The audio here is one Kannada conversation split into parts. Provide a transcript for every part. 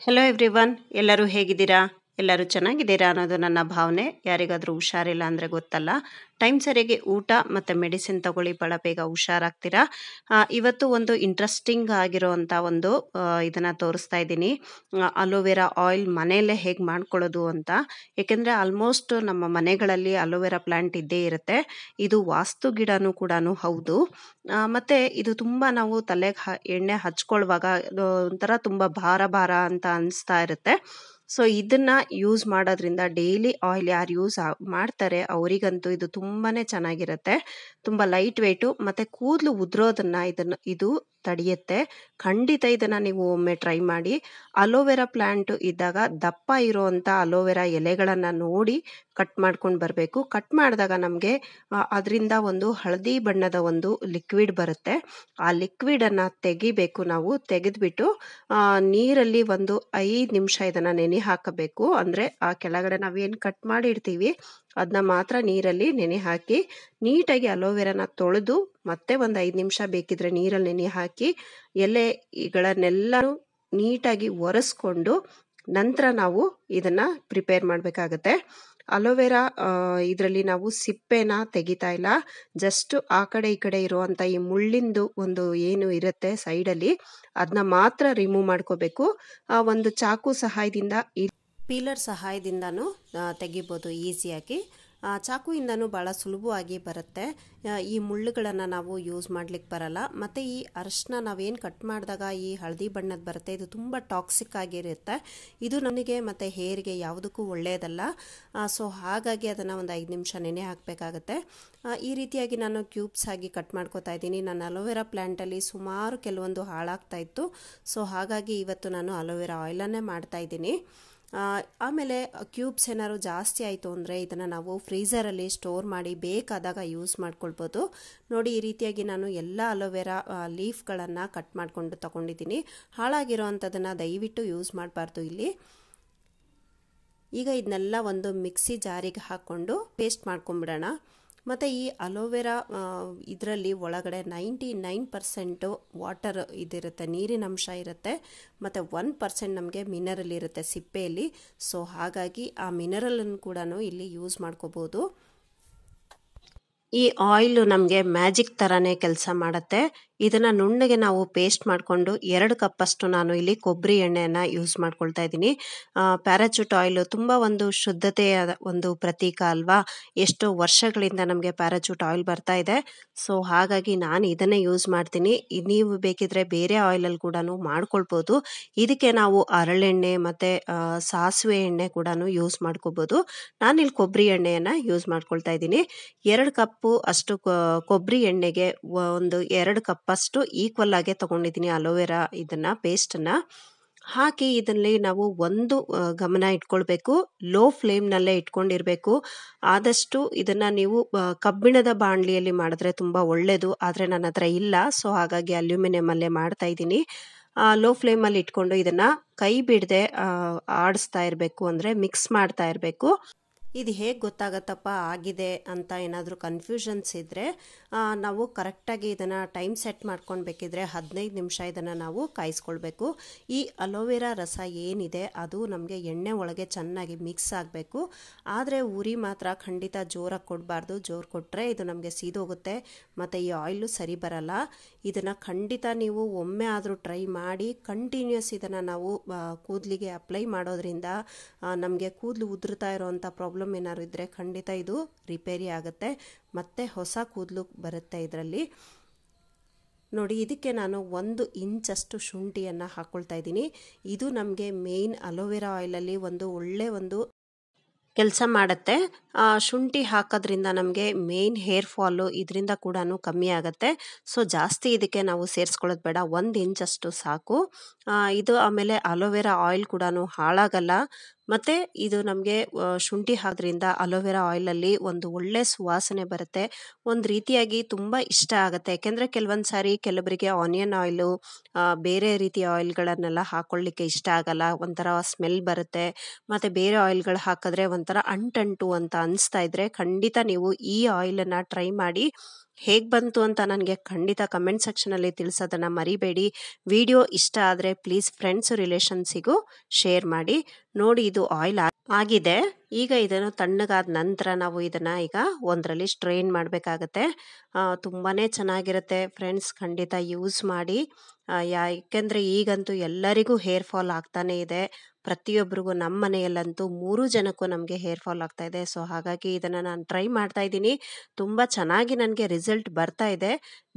ಹಲೋ ಎವ್ರಿವನ್, ಎಲ್ಲರೂ ಹೇಗಿದ್ದೀರಾ? ಎಲ್ಲರೂ ಚೆನ್ನಾಗಿದ್ದೀರಾ ಅನ್ನೋದು ನನ್ನ ಭಾವನೆ. ಯಾರಿಗಾದರೂ ಹುಷಾರಿಲ್ಲ ಅಂದರೆ ಗೊತ್ತಲ್ಲ, ಟೈಮ್ ಸರಿಯಾಗಿ ಊಟ ಮತ್ತು ಮೆಡಿಸಿನ್ ತಗೊಳ್ಳಿ, ಭಾಳ ಬೇಗ ಹುಷಾರಾಗ್ತೀರಾ. ಇವತ್ತು ಒಂದು ಇಂಟ್ರೆಸ್ಟಿಂಗ್ ಆಗಿರೋವಂಥ ಒಂದು ಇದನ್ನು ತೋರಿಸ್ತಾ ಇದ್ದೀನಿ. ಅಲೋವೆರಾ ಆಯಿಲ್ ಮನೆಯಲ್ಲೇ ಹೇಗೆ ಮಾಡ್ಕೊಳ್ಳೋದು ಅಂತ. ಏಕೆಂದರೆ ಆಲ್ಮೋಸ್ಟ್ ನಮ್ಮ ಮನೆಗಳಲ್ಲಿ ಅಲೋವೆರಾ ಪ್ಲ್ಯಾಂಟ್ ಇದ್ದೇ ಇರುತ್ತೆ. ಇದು ವಾಸ್ತು ಗಿಡನೂ ಕೂಡ ಹೌದು. ಮತ್ತು ಇದು ತುಂಬ ನಾವು ತಲೆಗೆ ಎಣ್ಣೆ ಹಚ್ಕೊಳ್ಳುವಾಗ ಒಂಥರ ತುಂಬ ಭಾರ ಭಾರ ಅಂತ ಅನಿಸ್ತಾ ಇರುತ್ತೆ. ಸೊ ಇದನ್ನು ಯೂಸ್ ಮಾಡೋದ್ರಿಂದ ಡೈಲಿ ಆಯಿಲ್ ಯಾರು ಮಾಡ್ತಾರೆ ಅವರಿಗಂತೂ ಇದು ತುಂಬಾ ಚೆನ್ನಾಗಿರುತ್ತೆ. ತುಂಬ ಲೈಟ್ ವೆಯ್ಟು ಮತ್ತು ಕೂದಲು ಉದುರೋದನ್ನು ಇದು ತಡೆಯುತ್ತೆ. ಖಂಡಿತ ಇದನ್ನು ನೀವು ಒಮ್ಮೆ ಟ್ರೈ ಮಾಡಿ. ಅಲೋವೆರಾ ಪ್ಲ್ಯಾಂಟು ಇದ್ದಾಗ ದಪ್ಪ ಇರೋವಂಥ ಅಲೋವೆರಾ ಎಲೆಗಳನ್ನು ನೋಡಿ ಕಟ್ ಮಾಡ್ಕೊಂಡು ಬರಬೇಕು. ಕಟ್ ಮಾಡಿದಾಗ ನಮಗೆ ಅದರಿಂದ ಒಂದು ಹಳದಿ ಬಣ್ಣದ ಒಂದು ಲಿಕ್ವಿಡ್ ಬರುತ್ತೆ. ಆ ಲಿಕ್ವಿಡನ್ನು ತೆಗಿಬೇಕು. ನಾವು ತೆಗೆದುಬಿಟ್ಟು ನೀರಲ್ಲಿ ಒಂದು 5 ನಿಮಿಷ ಇದನ್ನು ನೆನೆ ಹಾಕಬೇಕು. ಅಂದರೆ ಆ ಕೆಳಗಡೆ ನಾವೇನು ಕಟ್ ಮಾಡಿರ್ತೀವಿ ಅದನ್ನ ಮಾತ್ರ ನೀರಲ್ಲಿ ನೆನೆ ಹಾಕಿ ನೀಟಾಗಿ ಅಲೋವೆರಾನ ತೊಳೆದು ಮತ್ತೆ ಒಂದು 5 ನಿಮಿಷ ಬೇಕಿದ್ರೆ ನೀರಲ್ಲಿ ನೆನೆ ಹಾಕಿ ಎಲೆಗಳನ್ನೆಲ್ಲರೂ ನೀಟಾಗಿ ಒರೆಸ್ಕೊಂಡು ನಂತರ ನಾವು ಇದನ್ನು ಪ್ರಿಪೇರ್ ಮಾಡಬೇಕಾಗತ್ತೆ. ಅಲೋವೆರಾ ಇದರಲ್ಲಿ ನಾವು ಸಿಪ್ಪೆನ ತೆಗಿತಾ ಇಲ್ಲ, ಜಸ್ಟ್ ಆ ಕಡೆ ಈ ಕಡೆ ಇರುವಂಥ ಈ ಮುಳ್ಳಿಂದು ಒಂದು ಏನು ಇರುತ್ತೆ ಸೈಡಲ್ಲಿ ಅದನ್ನ ಮಾತ್ರ ರಿಮೂವ್ ಮಾಡ್ಕೋಬೇಕು. ಒಂದು ಚಾಕು ಸಹಾಯದಿಂದ ಪೀಲರ್ ಸಹಾಯದಿಂದನೂ ತೆಗಿಬೋದು ಈಸಿಯಾಗಿ. ಚಾಕುಯಿಂದನೂ ಭಾಳ ಸುಲಭವಾಗಿ ಬರುತ್ತೆ. ಈ ಮುಳ್ಳುಗಳನ್ನು ನಾವು ಯೂಸ್ ಮಾಡ್ಲಿಕ್ಕೆ ಬರಲ್ಲ. ಮತ್ತು ಈ ಅರಿಶಿನ ನಾವೇನು ಕಟ್ ಮಾಡಿದಾಗ ಈ ಹಳದಿ ಬಣ್ಣದ ಬರುತ್ತೆ, ಇದು ತುಂಬ ಟಾಕ್ಸಿಕ್ ಆಗಿರುತ್ತೆ. ಇದು ನನಗೆ ಮತ್ತು ಹೇರ್ಗೆ ಯಾವುದಕ್ಕೂ ಒಳ್ಳೆಯದಲ್ಲ. ಸೊ ಹಾಗಾಗಿ ಅದನ್ನು ಒಂದು 5 ನಿಮಿಷ ನೆನೆ ಹಾಕಬೇಕಾಗತ್ತೆ. ಈ ರೀತಿಯಾಗಿ ನಾನು ಕ್ಯೂಬ್ಸ್ ಆಗಿ ಕಟ್ ಮಾಡ್ಕೋತಾ ಇದ್ದೀನಿ. ನನ್ನ ಅಲೋವೆರಾ ಪ್ಲ್ಯಾಂಟಲ್ಲಿ ಸುಮಾರು ಕೆಲವೊಂದು ಹಾಳಾಗ್ತಾ ಇತ್ತು. ಸೊ ಹಾಗಾಗಿ ಇವತ್ತು ನಾನು ಅಲೋವೆರಾ ಆಯಿಲನ್ನೇ ಮಾಡ್ತಾ ಇದ್ದೀನಿ. ಆಮೇಲೆ ಕ್ಯೂಬ್ಸ್ ಏನಾದ್ರು ಜಾಸ್ತಿ ಆಯಿತು ಅಂದರೆ ಇದನ್ನು ನಾವು ಫ್ರೀಝರಲ್ಲಿ ಸ್ಟೋರ್ ಮಾಡಿ ಬೇಕಾದಾಗ ಯೂಸ್ ಮಾಡ್ಕೊಳ್ಬೋದು. ನೋಡಿ, ಈ ರೀತಿಯಾಗಿ ನಾನು ಎಲ್ಲ ಅಲೋವೆರಾ ಲೀಫ್ಗಳನ್ನು ಕಟ್ ಮಾಡಿಕೊಂಡು ತಗೊಂಡಿದ್ದೀನಿ. ಹಾಳಾಗಿರೋವಂಥದ್ದನ್ನು ದಯವಿಟ್ಟು ಯೂಸ್ ಮಾಡಬಾರ್ದು ಇಲ್ಲಿ. ಈಗ ಇದನ್ನೆಲ್ಲ ಒಂದು ಮಿಕ್ಸಿ ಜಾರಿಗೆ ಹಾಕ್ಕೊಂಡು ಪೇಸ್ಟ್ ಮಾಡ್ಕೊಂಬಿಡೋಣ. ಮತ್ತು ಈ ಅಲೋವೆರಾ ಇದರಲ್ಲಿ ಒಳಗಡೆ 99% ವಾಟರ್ ಇದಿರುತ್ತೆ, ನೀರಿನ ಅಂಶ ಇರುತ್ತೆ. ಮತ್ತು 1% ನಮಗೆ ಮಿನರಲ್ ಇರುತ್ತೆ ಸಿಪ್ಪೆಯಲ್ಲಿ. ಸೊ ಹಾಗಾಗಿ ಆ ಮಿನರಲನ್ನು ಕೂಡ ಇಲ್ಲಿ ಯೂಸ್ ಮಾಡ್ಕೋಬೋದು. ಈ ಆಯಿಲು ನಮಗೆ ಮ್ಯಾಜಿಕ್ ಥರನೇ ಕೆಲಸ ಮಾಡುತ್ತೆ. ಇದನ್ನು ನುಣ್ಣಗೆ ನಾವು ಪೇಸ್ಟ್ ಮಾಡಿಕೊಂಡು 2 ಕಪ್ಪಷ್ಟು ನಾನು ಇಲ್ಲಿ ಕೊಬ್ಬರಿ ಎಣ್ಣೆಯನ್ನು ಯೂಸ್ ಮಾಡ್ಕೊಳ್ತಾ ಇದ್ದೀನಿ. ಪ್ಯಾರಾಚೂಟ್ ಆಯಿಲು ತುಂಬ ಒಂದು ಶುದ್ಧತೆಯ ಒಂದು ಪ್ರತೀಕ ಅಲ್ವಾ. ಎಷ್ಟೋ ವರ್ಷಗಳಿಂದ ನಮಗೆ ಪ್ಯಾರಾಚೂಟ್ ಆಯಿಲ್ ಬರ್ತಾ ಇದೆ. ಸೊ ಹಾಗಾಗಿ ನಾನು ಇದನ್ನೇ ಯೂಸ್ ಮಾಡ್ತೀನಿ. ನೀವು ಬೇಕಿದ್ರೆ ಬೇರೆ ಆಯಿಲಲ್ಲಿ ಕೂಡ ಮಾಡ್ಕೊಳ್ಬೋದು. ಇದಕ್ಕೆ ನಾವು ಹರಳೆಣ್ಣೆ ಮತ್ತು ಸಾಸಿವೆ ಎಣ್ಣೆ ಕೂಡ ಯೂಸ್ ಮಾಡ್ಕೋಬೋದು. ನಾನಿಲ್ಲಿ ಕೊಬ್ಬರಿ ಎಣ್ಣೆಯನ್ನು ಯೂಸ್ ಮಾಡ್ಕೊಳ್ತಾ ಇದ್ದೀನಿ. 2 ಕಪ್ಪು ಅಷ್ಟು ಕೊಬ್ಬರಿ ಎಣ್ಣೆಗೆ ಒಂದು 2 ಕಪ್ಪಷ್ಟು ಈಕ್ವಲ್ ಆಗಿ ತಗೊಂಡಿದ್ದೀನಿ ಅಲೋವೆರಾ ಇದನ್ನು ಪೇಸ್ಟನ್ನು ಹಾಕಿ. ಇದರಲ್ಲಿ ನಾವು ಒಂದು ಗಮನ ಇಟ್ಕೊಳ್ಬೇಕು, ಲೋ ಫ್ಲೇಮ್ನಲ್ಲೇ ಇಟ್ಕೊಂಡಿರಬೇಕು. ಆದಷ್ಟು ಇದನ್ನು ನೀವು ಕಬ್ಬಿಣದ ಬಾಣಲಿಯಲ್ಲಿ ಮಾಡಿದ್ರೆ ತುಂಬ ಒಳ್ಳೆಯದು. ಆದರೆ ನನ್ನ ಹತ್ರ ಇಲ್ಲ, ಸೊ ಹಾಗಾಗಿ ಅಲ್ಯೂಮಿನಿಯಮಲ್ಲೇ ಮಾಡ್ತಾ ಇದ್ದೀನಿ. ಲೋ ಫ್ಲೇಮಲ್ಲಿ ಇಟ್ಕೊಂಡು ಇದನ್ನು ಕೈ ಬಿಡದೆ ಆಡಿಸ್ತಾ ಇರಬೇಕು, ಅಂದರೆ ಮಿಕ್ಸ್ ಮಾಡ್ತಾ ಇರಬೇಕು. ಇದು ಹೇಗೆ ಗೊತ್ತಾಗತ್ತಪ್ಪ ಆಗಿದೆ ಅಂತ ಏನಾದರೂ ಕನ್ಫ್ಯೂಷನ್ಸ್ ಇದ್ದರೆ ನಾವು ಕರೆಕ್ಟಾಗಿ ಇದನ್ನು ಟೈಮ್ ಸೆಟ್ ಮಾಡ್ಕೊಂಡು ಬೇಕಿದ್ರೆ 15 ನಿಮಿಷ ಇದನ್ನು ನಾವು ಕಾಯಿಸ್ಕೊಳ್ಬೇಕು. ಈ ಅಲೋವೆರಾ ರಸ ಏನಿದೆ ಅದು ನಮಗೆ ಎಣ್ಣೆ ಒಳಗೆ ಚೆನ್ನಾಗಿ ಮಿಕ್ಸ್ ಆಗಬೇಕು. ಆದರೆ ಉರಿ ಮಾತ್ರ ಖಂಡಿತ ಜೋರಾಗಿ ಕೊಡಬಾರ್ದು. ಜೋರು ಕೊಟ್ಟರೆ ಇದು ನಮಗೆ ಸೀದೋಗುತ್ತೆ ಮತ್ತು ಈ ಆಯಿಲು ಸರಿ ಬರಲ್ಲ. ಇದನ್ನು ಖಂಡಿತ ನೀವು ಒಮ್ಮೆ ಆದರೂ ಟ್ರೈ ಮಾಡಿ. ಕಂಟಿನ್ಯೂಸ್ ಇದನ್ನು ನಾವು ಕೂದಲಿಗೆ ಅಪ್ಲೈ ಮಾಡೋದ್ರಿಂದ ನಮಗೆ ಕೂದಲು ಉದುರ್ತಾ ಇರೋವಂಥ ಪ್ರಾಬ್ಲಮ್ ಏನಾದ್ರು ಇದ್ದರೆ ಖಂಡಿತ ಇದು ರಿಪೇರಿ ಆಗುತ್ತೆ, ಮತ್ತೆ ಹೊಸ ಕೂದಲು ಬರುತ್ತೆ ಇದರಲ್ಲಿ. ನೋಡಿ, ಇದಕ್ಕೆ ನಾನು 1 ಇಂಚಷ್ಟು ಶುಂಠಿಯನ್ನು ಹಾಕ್ಕೊಳ್ತಾ ಇದ್ದೀನಿ. ಇದು ನಮಗೆ ಮೇಯ್ನ್ ಅಲೋವೆರಾ ಆಯಿಲಲ್ಲಿ ಒಂದು ಒಳ್ಳೆ ಒಂದು ಕೆಲಸ ಮಾಡುತ್ತೆ. ಶುಂಠಿ ಹಾಕೋದ್ರಿಂದ ನಮಗೆ ಮೇನ್ ಹೇರ್ ಫಾಲು ಇದರಿಂದ ಕೂಡ ಕಮ್ಮಿ ಆಗುತ್ತೆ. ಸೊ ಜಾಸ್ತಿ ಇದಕ್ಕೆ ನಾವು ಸೇರಿಸ್ಕೊಳ್ಳೋದು ಬೇಡ, 1 ಇಂಚಷ್ಟು ಸಾಕು. ಇದು ಆಮೇಲೆ ಅಲೋವೆರಾ ಆಯಿಲ್ ಕೂಡ ಹಾಳಾಗಲ್ಲ. ಮತ್ತು ಇದು ನಮಗೆ ಶುಂಠಿ ಹಾಕೋದ್ರಿಂದ ಅಲೋವೆರಾ ಆಯಿಲಲ್ಲಿ ಒಂದು ಒಳ್ಳೆ ಸುವಾಸನೆ ಬರುತ್ತೆ. ಒಂದು ರೀತಿಯಾಗಿ ತುಂಬ ಇಷ್ಟ ಆಗುತ್ತೆ. ಯಾಕೆಂದರೆ ಕೆಲವೊಂದು ಸಾರಿ ಕೆಲವರಿಗೆ ಆನಿಯನ್ ಆಯಿಲು ಬೇರೆ ರೀತಿಯ ಆಯಿಲ್ಗಳನ್ನೆಲ್ಲ ಹಾಕ್ಕೊಳ್ಳಿಕ್ಕೆ ಇಷ್ಟ ಆಗಲ್ಲ, ಒಂಥರ ಸ್ಮೆಲ್ ಬರುತ್ತೆ. ಮತ್ತು ಬೇರೆ ಆಯಿಲ್ಗಳು ಹಾಕಿದ್ರೆ ಒಂಥರ ಅಂಟಂಟು ಅಂತ ಅನಿಸ್ತಾ ಇದ್ದರೆ ಖಂಡಿತ ನೀವು ಈ ಆಯಿಲನ್ನು ಟ್ರೈ ಮಾಡಿ. ಹೇಗೆ ಬಂತು ಅಂತ ನನಗೆ ಖಂಡಿತ ಕಮೆಂಟ್ ಸೆಕ್ಷನಲ್ಲಿ ತಿಳಿಸೋದನ್ನು ಮರಿಬೇಡಿ. ವಿಡಿಯೋ ಇಷ್ಟ ಆದರೆ ಪ್ಲೀಸ್ ಫ್ರೆಂಡ್ಸು ರಿಲೇಷನ್ಸಿಗೂ ಶೇರ್ ಮಾಡಿ. ನೋಡಿ, ಇದು ಆಯಿಲ್ ಆಗಿದೆ. ಈಗ ಇದನ್ನು ತಣ್ಣಗಾದ ನಂತರ ನಾವು ಇದನ್ನು ಈಗ ಒಂದರಲ್ಲಿ ಸ್ಟ್ರೈನ್ ಮಾಡಬೇಕಾಗತ್ತೆ. ತುಂಬಾ ಚೆನ್ನಾಗಿರುತ್ತೆ ಫ್ರೆಂಡ್ಸ್, ಖಂಡಿತ ಯೂಸ್ ಮಾಡಿ. ಯಾಕೆಂದರೆ ಈಗಂತೂ ಎಲ್ಲರಿಗೂ ಹೇರ್ ಫಾಲ್ ಆಗ್ತಾನೇ ಇದೆ. ಪ್ರತಿಯೊಬ್ಬರಿಗೂ ನಮ್ಮ ಮನೆಯಲ್ಲಂತೂ 3 ಜನಕ್ಕೂ ನಮಗೆ ಹೇರ್ ಫಾಲ್ ಆಗ್ತಾ ಇದೆ. ಸೊ ಹಾಗಾಗಿ ಇದನ್ನು ನಾನು ಟ್ರೈ ಮಾಡ್ತಾ ಇದ್ದೀನಿ. ತುಂಬ ಚೆನ್ನಾಗಿ ನನಗೆ ರಿಸಲ್ಟ್ ಬರ್ತಾ ಇದೆ.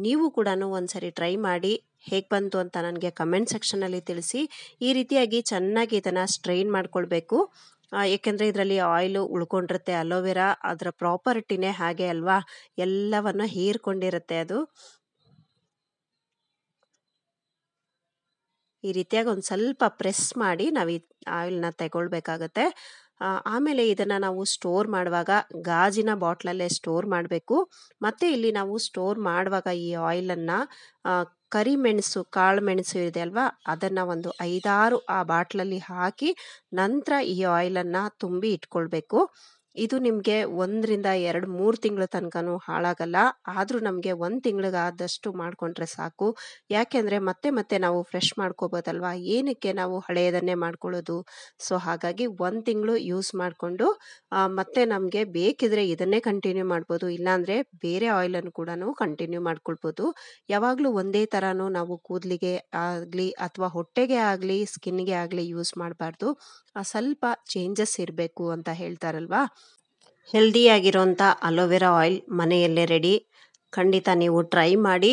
ನೀವು ಕೂಡ ಒಂದ್ಸರಿ ಟ್ರೈ ಮಾಡಿ. ಹೇಗೆ ಬಂತು ಅಂತ ನನಗೆ ಕಮೆಂಟ್ ಸೆಕ್ಷನಲ್ಲಿ ತಿಳಿಸಿ. ಈ ರೀತಿಯಾಗಿ ಚೆನ್ನಾಗಿ ಇದನ್ನು ಸ್ಟ್ರೈನ್ ಮಾಡ್ಕೊಳ್ಬೇಕು. ಏಕೆಂದರೆ ಇದರಲ್ಲಿ ಆಯಿಲು ಉಳ್ಕೊಂಡಿರುತ್ತೆ. ಅಲೋವೆರಾ ಅದರ ಪ್ರಾಪರ್ಟಿನೇ ಹಾಗೆ ಅಲ್ವಾ, ಎಲ್ಲವನ್ನು ಹೀರ್ಕೊಂಡಿರುತ್ತೆ ಅದು. ಈ ರೀತಿಯಾಗಿ ಒಂದು ಸ್ವಲ್ಪ ಪ್ರೆಸ್ ಮಾಡಿ ನಾವು ಈ ಆಯಿಲ್ನ ತಗೊಳ್ಬೇಕಾಗತ್ತೆ. ಆಮೇಲೆ ಇದನ್ನು ನಾವು ಸ್ಟೋರ್ ಮಾಡುವಾಗ ಗಾಜಿನ ಬಾಟ್ಲಲ್ಲೇ ಸ್ಟೋರ್ ಮಾಡಬೇಕು. ಮತ್ತು ಇಲ್ಲಿ ನಾವು ಸ್ಟೋರ್ ಮಾಡುವಾಗ ಈ ಆಯಿಲನ್ನು ಕರಿಮೆಣಸು, ಕಾಳು ಮೆಣಸು ಇದೆ ಅಲ್ವಾ, ಅದನ್ನು ಒಂದು 5-6 ಆ ಬಾಟ್ಲಲ್ಲಿ ಹಾಕಿ ನಂತರ ಈ ಆಯಿಲನ್ನು ತುಂಬಿ ಇಟ್ಕೊಳ್ಬೇಕು. ಇದು ನಿಮಗೆ 1-2-3 ತಿಂಗಳ ತನಕನೂ ಹಾಳಾಗಲ್ಲ. ಆದರೂ ನಮಗೆ 1 ತಿಂಗಳಿಗಾದಷ್ಟು ಮಾಡಿಕೊಂಡ್ರೆ ಸಾಕು. ಯಾಕೆಂದರೆ ಮತ್ತೆ ಮತ್ತೆ ನಾವು ಫ್ರೆಶ್ ಮಾಡ್ಕೋಬೋದಲ್ವಾ, ಏನಕ್ಕೆ ನಾವು ಹಳೆಯದನ್ನೇ ಮಾಡ್ಕೊಳ್ಳೋದು. ಸೊ ಹಾಗಾಗಿ 1 ತಿಂಗಳು ಯೂಸ್ ಮಾಡಿಕೊಂಡು ಮತ್ತೆ ನಮಗೆ ಬೇಕಿದ್ರೆ ಇದನ್ನೇ ಕಂಟಿನ್ಯೂ ಮಾಡ್ಬೋದು, ಇಲ್ಲಾಂದರೆ ಬೇರೆ ಆಯಿಲನ್ನು ಕೂಡ ಕಂಟಿನ್ಯೂ ಮಾಡ್ಕೊಳ್ಬೋದು. ಯಾವಾಗಲೂ ಒಂದೇ ಥರನೂ ನಾವು ಕೂದಲಿಗೆ ಆಗಲಿ ಅಥವಾ ಹೊಟ್ಟೆಗೆ ಆಗಲಿ ಸ್ಕಿನ್ಗೆ ಆಗಲಿ ಯೂಸ್ ಮಾಡಬಾರ್ದು. ಸ್ವಲ್ಪ ಚೇಂಜಸ್ ಇರಬೇಕು ಅಂತ ಹೇಳ್ತಾರಲ್ವಾ. ಹೆಲ್ದಿಯಾಗಿರೋಂಥ ಅಲೋವೆರಾ ಆಯಿಲ್ ಮನೆಯಲ್ಲೇ ರೆಡಿ. ಖಂಡಿತ ನೀವು ಟ್ರೈ ಮಾಡಿ.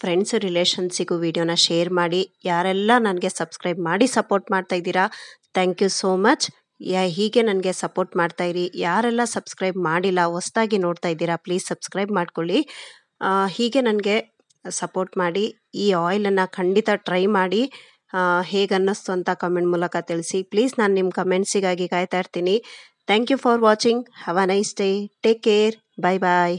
ಫ್ರೆಂಡ್ಸ್ ರಿಲೇಷನ್ಸಿಗೂ ವಿಡಿಯೋನ ಶೇರ್ ಮಾಡಿ. ಯಾರೆಲ್ಲ ನನಗೆ ಸಬ್ಸ್ಕ್ರೈಬ್ ಮಾಡಿ ಸಪೋರ್ಟ್ ಮಾಡ್ತಾ ಇದ್ದೀರಾ, ಥ್ಯಾಂಕ್ ಯು ಸೋ ಮಚ್. ಹೀಗೆ ನನಗೆ ಸಪೋರ್ಟ್ ಮಾಡ್ತಾಯಿರಿ. ಯಾರೆಲ್ಲ ಸಬ್ಸ್ಕ್ರೈಬ್ ಮಾಡಿಲ್ಲ, ಹೊಸದಾಗಿ ನೋಡ್ತಾ ಇದ್ದೀರಾ, ಪ್ಲೀಸ್ ಸಬ್ಸ್ಕ್ರೈಬ್ ಮಾಡ್ಕೊಳ್ಳಿ. ಹೀಗೆ ನನಗೆ ಸಪೋರ್ಟ್ ಮಾಡಿ. ಈ ಆಯಿಲನ್ನು ಖಂಡಿತ ಟ್ರೈ ಮಾಡಿ. ಹೇಗೆ ಅನ್ನಿಸ್ತು ಅಂತ ಕಮೆಂಟ್ ಮೂಲಕ ತಿಳಿಸಿ ಪ್ಲೀಸ್. ನಾನು ನಿಮ್ಮ ಕಮೆಂಟ್ಸಿಗಾಗಿ ಕಾಯ್ತಾ ಇರ್ತೀನಿ. Thank you for watching. Have a nice day. Take care. Bye bye.